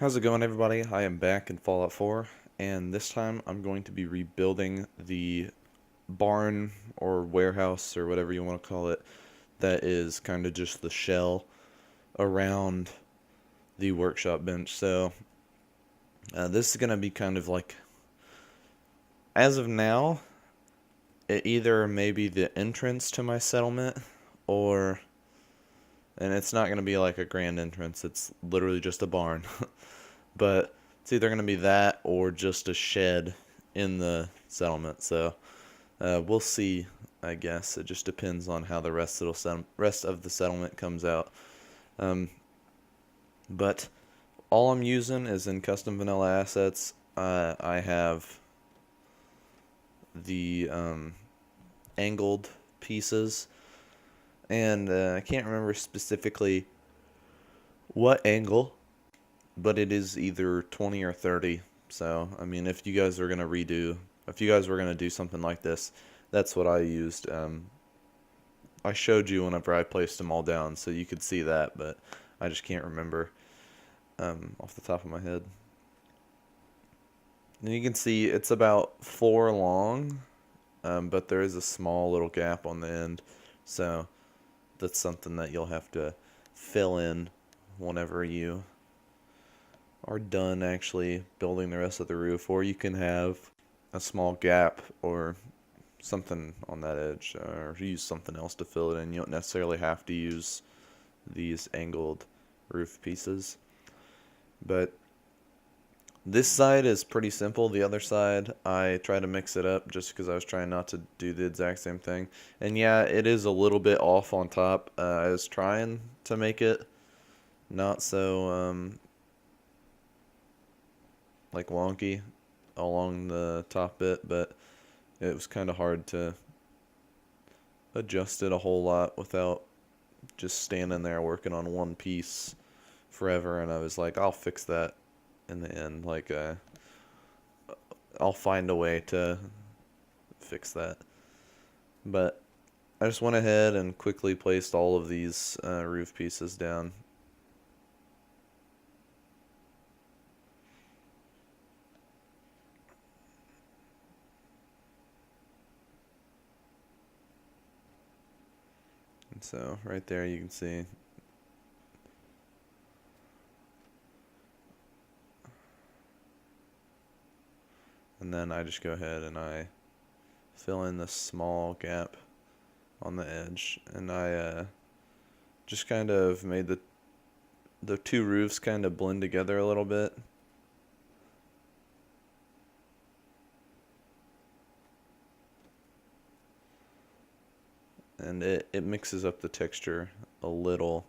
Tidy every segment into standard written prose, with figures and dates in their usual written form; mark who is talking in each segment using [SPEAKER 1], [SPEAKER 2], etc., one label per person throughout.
[SPEAKER 1] How's it going, everybody? I am back in Fallout 4, and this time I'm going to be rebuilding the barn or warehouse or whatever you want to call it that is kind of just the shell around the workshop bench. So this is going to be kind of like, as of now, it either may be the entrance to my settlement or, and it's not going to be like a grand entrance, it's literally just a barn. But it's either going to be that or just a shed in the settlement. So we'll see. I guess it just depends on how the rest of the settlement comes out. Um, but all I'm using is in custom vanilla assets. I have the angled pieces, and I can't remember specifically what angle, but it is either 20 or 30. So, I mean, if you guys are going to if you guys were going to do something like this, that's what I used. I showed you whenever I placed them all down, so you could see that, but I just can't remember off the top of my head. And you can see it's about 4 long, but there is a small little gap on the end, so that's something that you'll have to fill in whenever you are done actually building the rest of the roof, or you can have a small gap or something on that edge, or use something else to fill it in. You don't necessarily have to use these angled roof pieces. But this side is pretty simple. The other side, I try to mix it up just because I was trying not to do the exact same thing. And yeah, it is a little bit off on top. I was trying to make it not so like wonky along the top bit, but it was kind of hard to adjust it a whole lot without just standing there working on one piece forever. And I was like, I'll fix that in the end. Like, I'll find a way to fix that. But I just went ahead and quickly placed all of these roof pieces down. And so right there you can see and then I just go ahead and I fill in this small gap on the edge, and I just kind of made the two roofs kind of blend together a little bit. And it mixes up the texture a little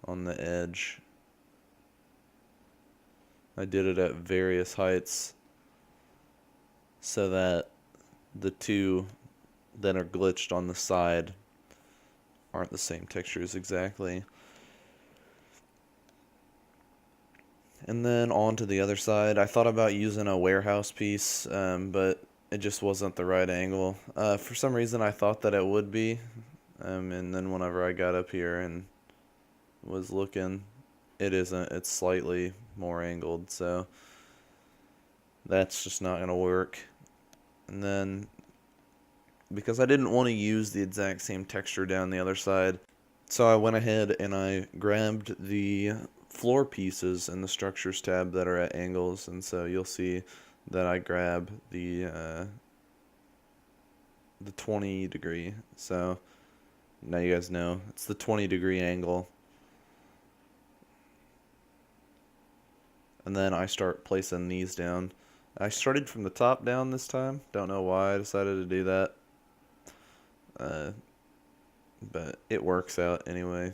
[SPEAKER 1] on the edge. I did it at various heights so that the two that are glitched on the side aren't the same textures exactly. And then on to the other side. I thought about using a warehouse piece, but it just wasn't the right angle. For some reason I thought that it would be, and then whenever I got up here and was looking, it isn't. It's slightly more angled, so that's just not going to work. And then, because I didn't want to use the exact same texture down the other side, so I went ahead and I grabbed the floor pieces in the structures tab that are at angles, and so you'll see that I grab the 20 degree. So now you guys know it's the 20-degree angle. And then I start placing these down. I started from the top down this time. Don't know why I decided to do that. But it works out anyway.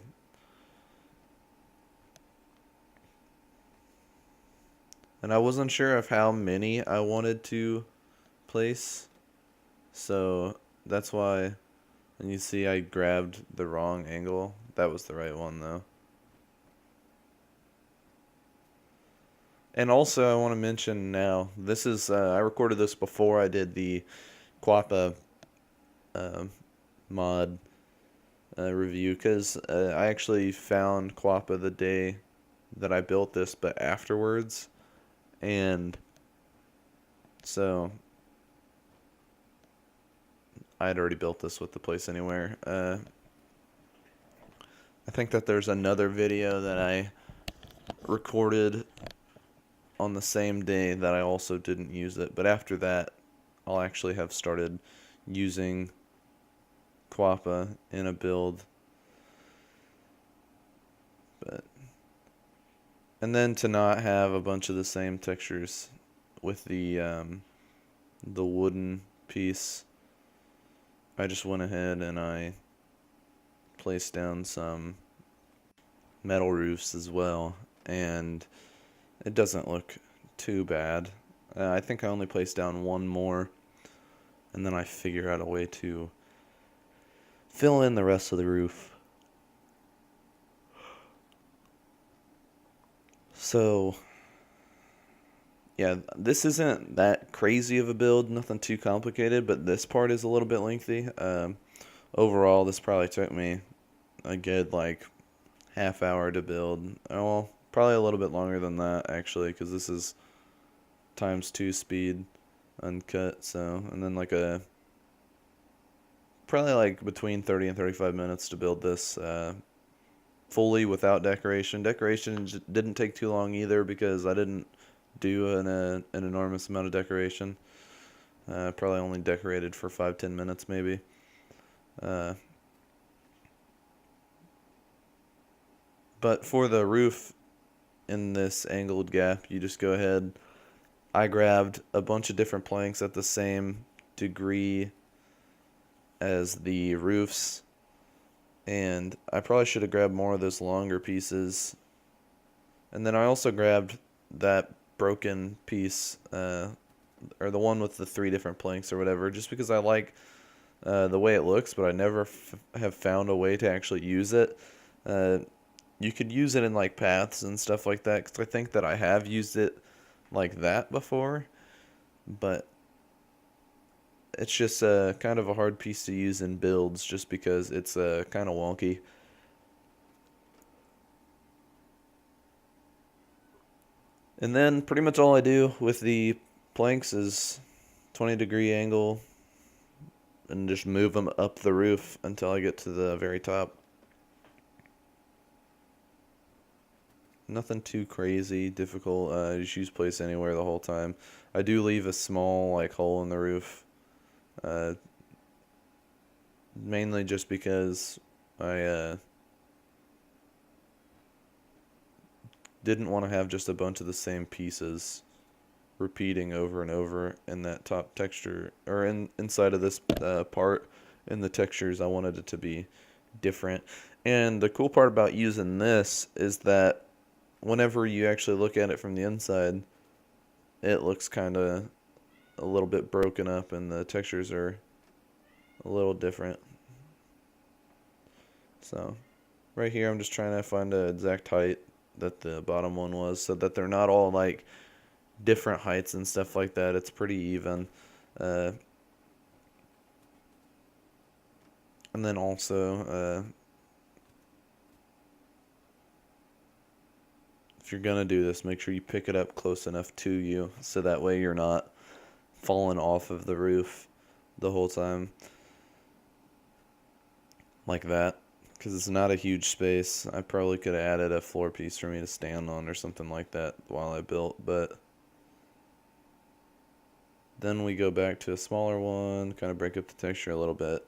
[SPEAKER 1] And I wasn't sure of how many I wanted to place. So that's why, and you see I grabbed the wrong angle. That was the right one though. And also I want to mention now, this is, I recorded this before I did the Quappa mod review, because I actually found Quappa the day that I built this, but afterwards. And so I had already built this with the place anywhere. I think that there's another video that I recorded on the same day that I also didn't use it. But after that, I'll actually have started using Quappa in a build. But and then to not have a bunch of the same textures with the wooden piece, I just went ahead and I placed down some metal roofs as well, and it doesn't look too bad. I think I only placed down one more, and then I figure out a way to fill in the rest of the roof. So, yeah, this isn't that crazy of a build, nothing too complicated, but this part is a little bit lengthy. Overall, this probably took me a good, like, half hour to build. Well, probably a little bit longer than that, actually, because this is ×2 speed uncut, so, and then like probably like between 30 and 35 minutes to build this fully without decoration. Decoration didn't take too long either because I didn't do an enormous amount of decoration. Probably only decorated for 5-10 minutes maybe. But for the roof in this angled gap, you just go ahead. I grabbed a bunch of different planks at the same degree as the roofs, and I probably should have grabbed more of those longer pieces. And then I also grabbed that broken piece, or the one with the 3 different planks or whatever, just because I like the way it looks, but I never have found a way to actually use it. You could use it in like paths and stuff like that, because I think that I have used it like that before, but it's just kind of a hard piece to use in builds just because it's kind of wonky. And then pretty much all I do with the planks is 20-degree angle and just move them up the roof until I get to the very top. Nothing too crazy, difficult. Just use place anywhere the whole time. I do leave a small like hole in the roof, mainly just because I didn't want to have just a bunch of the same pieces repeating over and over in that top texture, or inside of this part in the textures. I wanted it to be different. And the cool part about using this is that whenever you actually look at it from the inside, it looks kind of a little bit broken up and the textures are a little different. So right here I'm just trying to find the exact height that the bottom one was, so that they're not all like different heights and stuff like that. It's pretty even. And then also if you're gonna do this, make sure you pick it up close enough to you so that way you're not falling off of the roof the whole time like that, because it's not a huge space. I probably could have added a floor piece for me to stand on or something like that while I built, but then we go back to a smaller one, kind of break up the texture a little bit,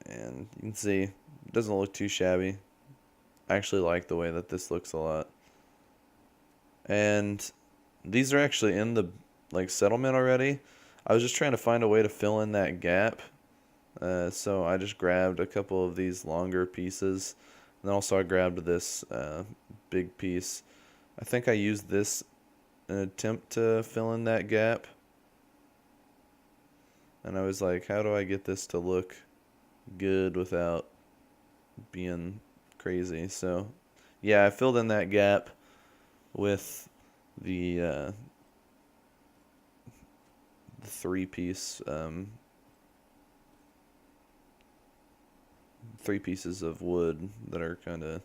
[SPEAKER 1] and you can see it doesn't look too shabby. I actually like the way that this looks a lot. And these are actually in the like settlement already. I was just trying to find a way to fill in that gap. So I just grabbed a couple of these longer pieces. And then also I grabbed this big piece. I think I used this in an attempt to fill in that gap. And I was like, how do I get this to look good without being crazy? So yeah, I filled in that gap with the 3-piece 3 pieces of wood that are kind of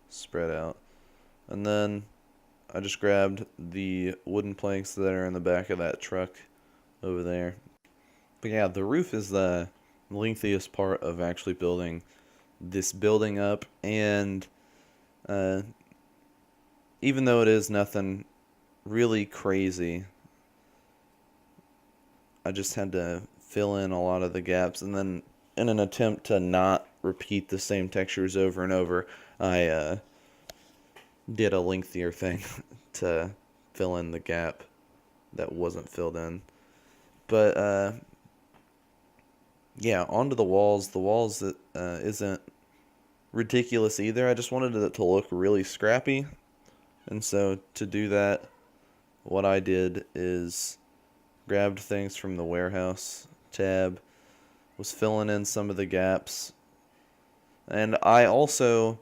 [SPEAKER 1] spread out. And then I just grabbed the wooden planks that are in the back of that truck over there. But yeah, the roof is the lengthiest part of actually building this building up, and uh, even though it is nothing really crazy, I just had to fill in a lot of the gaps, and then in an attempt to not repeat the same textures over and over, I did a lengthier thing to fill in the gap that wasn't filled in. But yeah, onto the walls. The walls that isn't ridiculous either. I just wanted it to look really scrappy, and so to do that, what I did is grabbed things from the warehouse tab, was filling in some of the gaps, and I also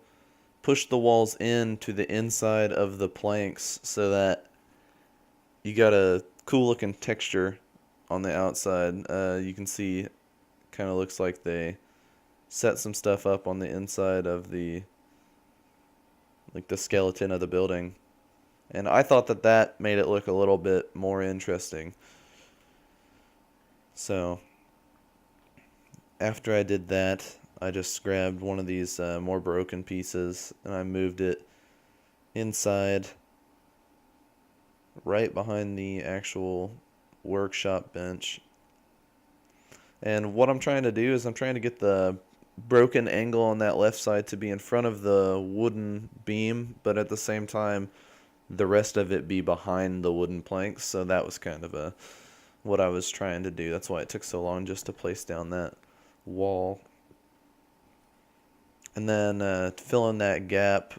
[SPEAKER 1] pushed the walls in to the inside of the planks so that you got a cool looking texture on the outside. You can see kind of looks like they set some stuff up on the inside of the skeleton of the building. And I thought that that made it look a little bit more interesting. So after I did that, I just grabbed one of these more broken pieces and I moved it inside right behind the actual workshop bench. And what I'm trying to do is I'm trying to get the broken angle on that left side to be in front of the wooden beam, but at the same time the rest of it be behind the wooden planks. So that was kind of what I was trying to do. That's why it took so long just to place down that wall. And then to fill in that gap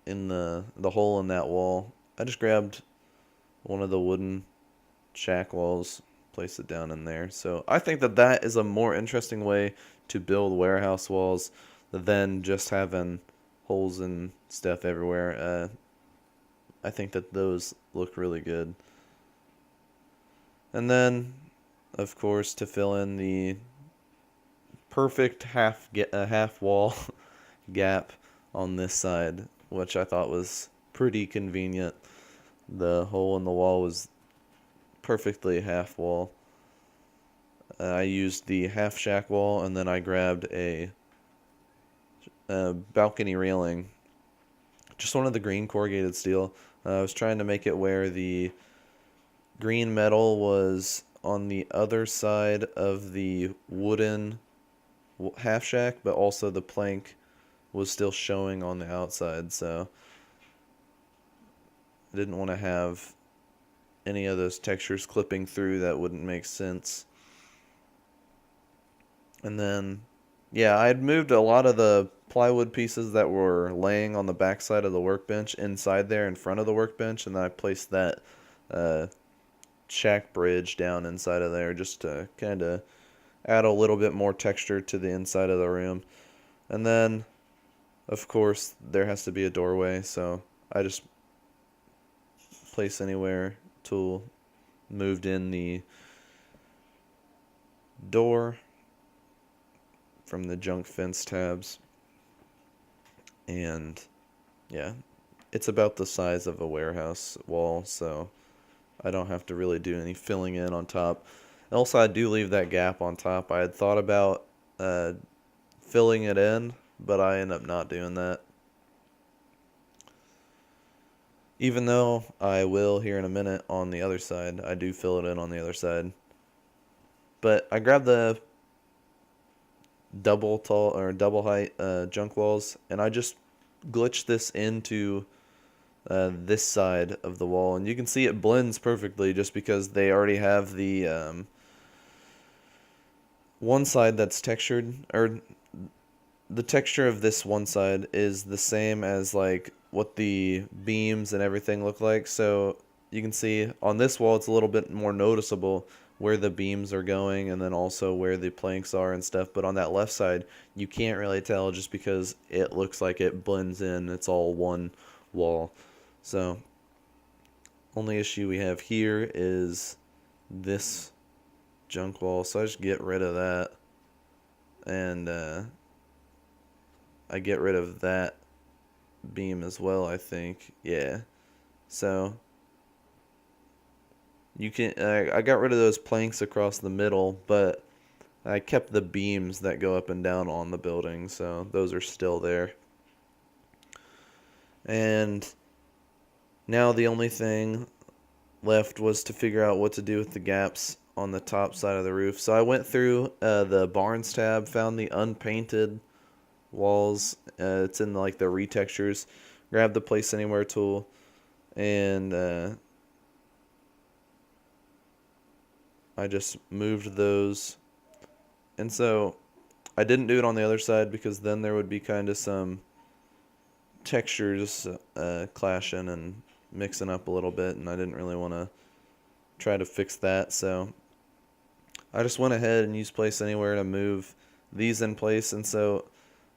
[SPEAKER 1] in the hole in that wall, I just grabbed one of the wooden shack walls, place it down in there. So I think that that is a more interesting way to build warehouse walls than just having holes and stuff everywhere. I think that those look really good. And then, of course, to fill in the perfect half wall gap on this side, which I thought was pretty convenient. The hole in the wall was perfectly half wall. I used the half shack wall, and then I grabbed a balcony railing, just one of the green corrugated steel. I was trying to make it where the green metal was on the other side of the wooden half shack, but also the plank was still showing on the outside, so I didn't want to have any of those textures clipping through. That wouldn't make sense. And then, yeah, I had moved a lot of the plywood pieces that were laying on the back side of the workbench inside there in front of the workbench, and then I placed that shack bridge down inside of there just to kind of add a little bit more texture to the inside of the room. And then, of course, there has to be a doorway, so I just place anywhere tool, moved in the door from the junk fence tabs, and yeah, it's about the size of a warehouse wall, so I don't have to really do any filling in on top. Also, I do leave that gap on top. I had thought about filling it in, but I end up not doing that. Even though I will here in a minute on the other side, I do fill it in on the other side. But I grabbed the double tall or double height junk walls, and I just glitched this into this side of the wall, and you can see it blends perfectly just because they already have the one side that's textured, or the texture of this one side is the same as like what the beams and everything look like. So you can see on this wall it's a little bit more noticeable where the beams are going and then also where the planks are and stuff. But on that left side you can't really tell just because it looks like it blends in. It's all one wall. So only issue we have here is this junk wall. So I just get rid of that, and I get rid of that beam as well, I think. Yeah. So you can I got rid of those planks across the middle, but I kept the beams that go up and down on the building, so those are still there. And now the only thing left was to figure out what to do with the gaps on the top side of the roof. So I went through the Barns tab, found the unpainted walls. It's in like the retextures. Grabbed the Place Anywhere tool, and I just moved those. And so I didn't do it on the other side because then there would be kind of some textures clashing and mixing up a little bit, and I didn't really want to try to fix that. So I just went ahead and used Place Anywhere to move these in place. And so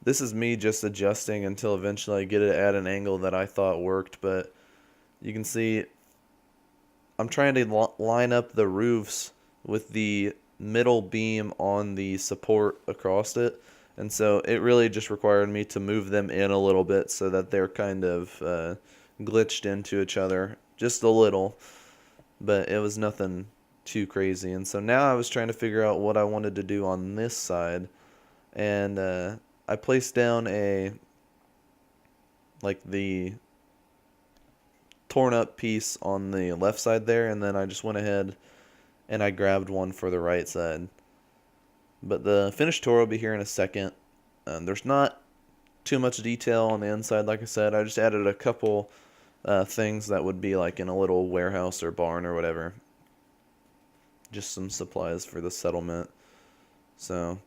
[SPEAKER 1] this is me just adjusting until eventually I get it at an angle that I thought worked. But you can see I'm trying to line up the roofs with the middle beam on the support across it. And so it really just required me to move them in a little bit so that they're kind of glitched into each other just a little. But it was nothing too crazy. And so now I was trying to figure out what I wanted to do on this side. And I placed down the torn up piece on the left side there, and then I just went ahead and I grabbed one for the right side. But the finished tour will be here in a second. There's not too much detail on the inside, like I said. I just added a couple things that would be like in a little warehouse or barn or whatever. Just some supplies for the settlement. So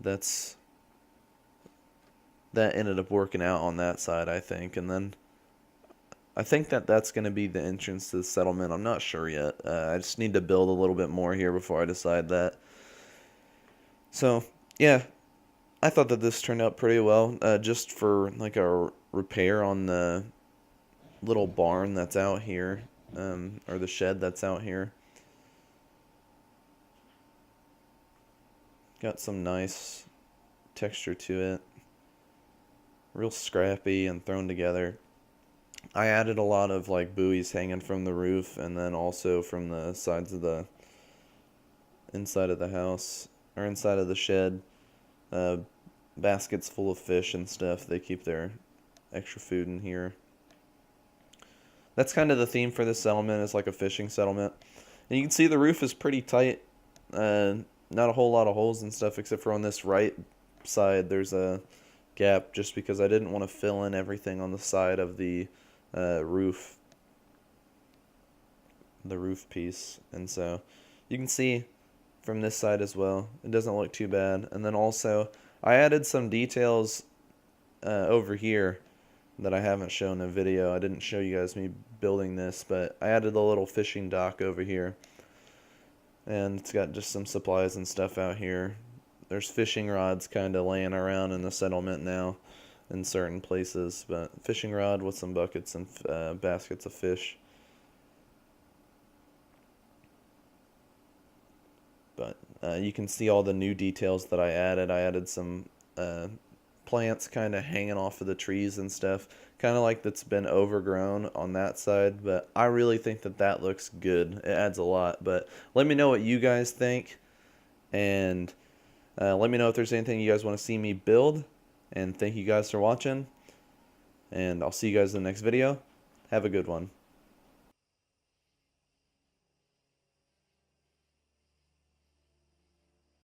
[SPEAKER 1] that ended up working out on that side, I think. And then I think that's going to be the entrance to the settlement. I'm not sure yet. I just need to build a little bit more here before I decide that. So, yeah, I thought that this turned out pretty well. Just for like a repair on the little barn that's out here, or the shed that's out here. Got some nice texture to it. Real scrappy and thrown together. I added a lot of like buoys hanging from the roof, and then also from the sides of the inside of the house, or inside of the shed. Baskets full of fish and stuff. They keep their extra food in here. That's kind of the theme for this settlement. It's like a fishing settlement. And you can see the roof is pretty tight. Not a whole lot of holes and stuff, except for on this right side there's a gap, just because I didn't want to fill in everything on the side of the roof piece. And so you can see from this side as well, it doesn't look too bad. And then also I added some details over here that I haven't shown in a video. I didn't show you guys me building this, but I added a little fishing dock over here, and it's got just some supplies and stuff out here. There's fishing rods kind of laying around in the settlement now in certain places, but fishing rod with some buckets and baskets of fish. But you can see all the new details that I added. I added some plants kind of hanging off of the trees and stuff, kind of like that's been overgrown on that side, but I really think that looks good. It adds a lot. But let me know what you guys think, and let me know if there's anything you guys want to see me build. And thank you guys for watching, and I'll see you guys in the next video. Have a good one.